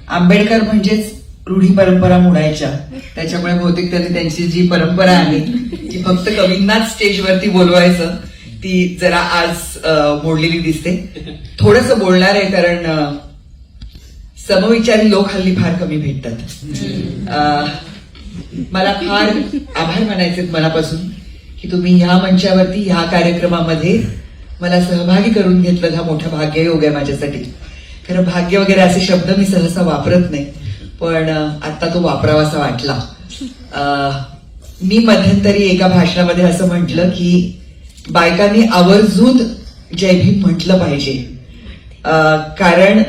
आंबेडकर म्हणजेच रूढी परंपरा मोडायच्या. त्याच्यामुळे बहुतेक त्यांनी त्यांची जी परंपरा आहे ती फक्त कवींनाच स्टेजवरती बोलवायचं ती जरा आज मोडलेली दिसते. थोडंसं बोलणार आहे कारण समविचारी लोक हल्ली फार कमी भेटतात. मला फार आभार मानायचे मनापासून की तुम्ही ह्या मंचावरती ह्या कार्यक्रमामध्ये मला सहभागी करून घेतलं. हा मोठा भाग्ययोग आहे माझ्यासाठी. खरं भाग्य वगैरे असे शब्द मी सहसा वापरत नाही, पण आता तो वापरावासा वाटला. मी मध्यंतरी एका भाषणामध्ये असं म्हटलं की बायकांनी आवर्जून जय भीम म्हटलं पाहिजे, कारण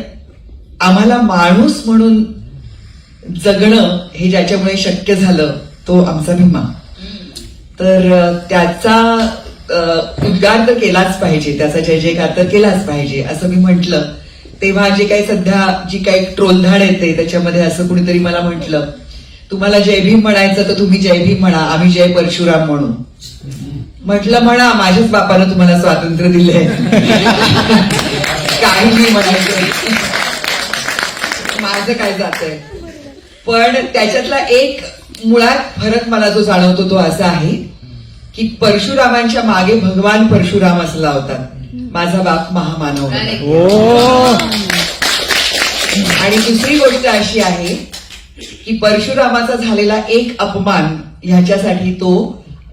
आम्हाला माणूस म्हणून जगणं हे ज्याच्यामुळे शक्य झालं तो आमचा भीमा. तर त्याचा उद्गार तर केलाच पाहिजे, त्याचा जय जयकार तर केलाच पाहिजे असं मी म्हटलं. तेव्हा जे काही सध्या जी काही ट्रोलधाड येते त्याच्यामध्ये असं कुणीतरी मला म्हटलं, तुम्हाला जय भीम म्हणायचं तर तुम्ही जय भीम म्हणा, आम्ही जय परशुराम म्हणू. म्हटलं म्हणा, माझ्याच बापानं तुम्हाला स्वातंत्र्य दिलंय. काही नाही म्हणायचं, माझं काय जातंय. पण त्याच्यातला एक मुळात फरक मला जो जाणवतो तो असा आहे की परशुरामांच्या मागे भगवान परशुराम असला होता. माझा बाप महामानव. आणि दुसरी गोष्ट अशी आहे की परशुरामाचा झालेला एक अपमान ह्याच्यासाठी तो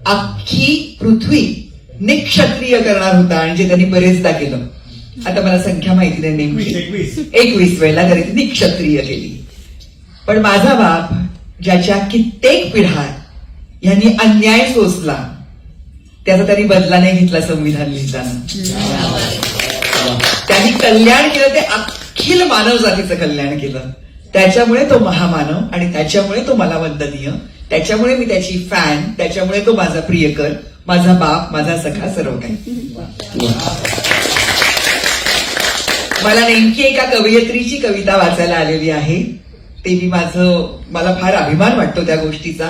अख्खी पृथ्वी निक्षत्रिय करणार होता, आणि जे त्यांनी बरेचदा केलं. आता मला संख्या माहिती नाही नेमकी, 21 वेळेला तरी निक्षत्रिय केली. पण माझा बाप ज्याच्या कित्येक पिढ्या यांनी अन्याय सोसला त्याचा त्यांनी बदला नाही घेतला. संविधान लिहिताना त्यांनी कल्याण केलं, ते अखिल मानव जातीचं कल्याण केलं. त्याच्यामुळे तो महामानव आणि त्याच्यामुळे तो मला वंदनीय, त्याच्यामुळे मी त्याची फॅन, त्याच्यामुळे तो माझा प्रियकर, माझा बाप, माझा सखा, सर्व काही. मला नेमकी एका कवयित्रीची कविता वाचायला आलेली आहे. ते मला फार अभिमान वाटतो त्या गोष्टीचा,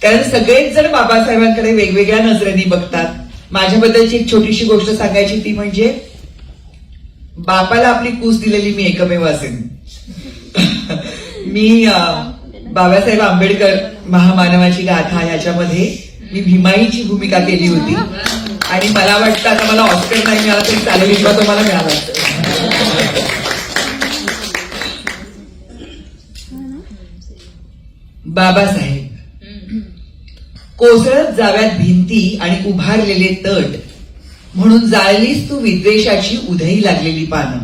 कारण सगळेच जण बाबासाहेबांकडे वेगवेगळ्या नजरेने बघतात. माझ्याबद्दलची एक छोटीशी गोष्ट सांगायची ती म्हणजे बापाला आपली कूस दिलेली मी एकमेव असेन. मी बाबासाहेब आंबेडकर महामानवाची गाथा ह्याच्यामध्ये मी भीमाईची भूमिका केली होती, आणि मला वाटतं आता मला ऑस्कर नाही मिळाला तरी चालेल, किंवा तो मला मिळाला. बाबासाहेब, कोसळत जाव्यात भिंती आणि उभारलेले तट, म्हणून जाळलीस तू विद्वेषाची उधई लागलेली पानं.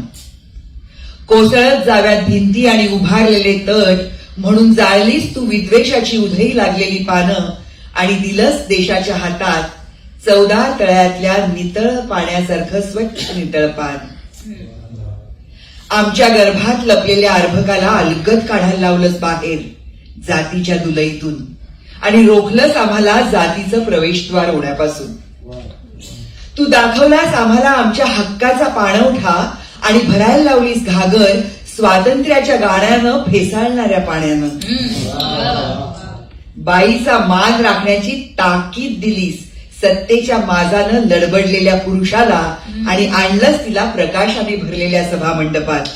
कोसळत जाव्यात भिंती आणि उभारलेले तट, म्हणून जाळलीस तू विद्वेषाची उधई लागलेली पानं, आणि दिलंस देशाच्या हातात 14 तळ्यातल्या नितळ पाण्यासारखं स्वच्छ नितळ पान. आमच्या गर्भात लपलेल्या अर्भकाला अलगद काढायला लावलंस बाहेर जातीच्या दुलईतून, आणि रोखलंस आम्हाला जातीचं प्रवेशद्वार होण्यापासून. तू दाखवलास आम्हाला आमच्या हक्काचा पाणवठा, आणि भरायला लावलीस घागर स्वातंत्र्याच्या गाण्यानं फेसाळणाऱ्या पाण्यानं. बाईचा मान राखण्याची ताकीद दिलीस सत्तेच्या माजानं लडबडलेल्या पुरुषाला, आणि आणलंच तिला प्रकाशाने भरलेल्या सभामंडपात.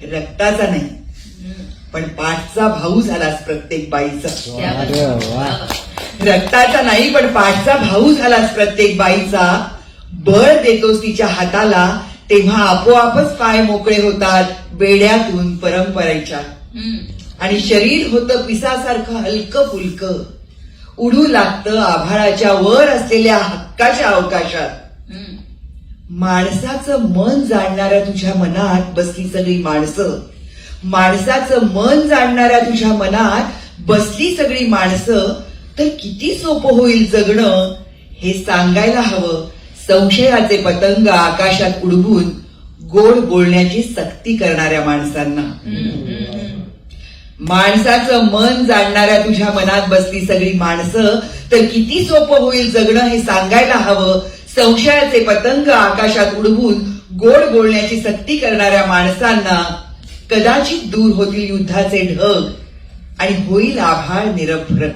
रक्ताचा नाही पण पाठचा भाऊ झालास प्रत्येक बाईचा. रक्ताचा नाही पण पाठचा भाऊ झालास प्रत्येक बाईचा. बळ देतोस तिच्या हाताला तेव्हा आपोआपच पाय मोकळे होतात बेड्यातून परंपरेच्या, आणि शरीर होतं पिसासारखं हलकं फुलकं. उडू लागतं आभाळाच्या वर असलेल्या हक्काच्या अवकाशात. माणसाचं मन जाणणाऱ्या तुझ्या मनात बसली सगळी माणसं. माणसाचं मन जाणणाऱ्या तुझ्या मनात बसली सगळी माणसं. तर किती सोपं होईल जगणं हे सांगायला हवं संशयाचे पतंग आकाशात उडवून गोड बोलण्याची सक्ती करणाऱ्या माणसांना. माणसाचं मन जाणणाऱ्या तुझ्या मनात बसली सगळी माणसं, तर किती सोपं होईल जगणं हे सांगायला हवं संशयाचे पतंग आकाशात उडवून गोड बोलण्याची सक्ती करणाऱ्या माणसांना. कदाचित दूर होतील युद्धाचे ढग आणि होईल आभाळ निरभ्र.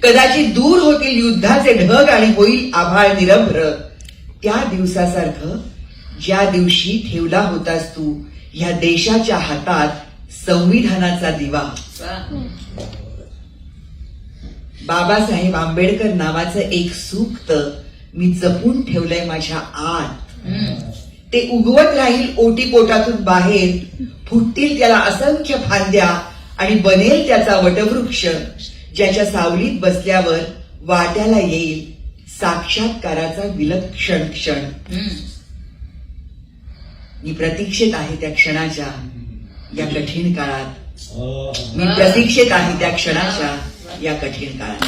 कदाचित दूर होतील युद्धाचे ढग आणि होईल आभाळ निरभ्र. त्या दिवसासारखं ज्या दिवशी ठेवला होतास तू ह्या देशाच्या हातात संविधानाचा दिवा. बाबासाहेब आंबेडकर नावाचं एक सूक्त मी जपून ठेवलंय माझ्या आत. ते उगवत राहील ओटीपोटातून बाहेर, फुटतील त्याला असंख्य फांद्या आणि बनेल त्याचा वटवृक्ष, ज्याच्या सावलीत बसल्यावर वाट्याला येईल साक्षात्काराचा विलक्षण क्षण. मी प्रतीक्षेत आहे त्या क्षणाच्या या कठीण काळात. मी प्रतीक्षेत आहे त्या क्षणाच्या या कठीण काळात.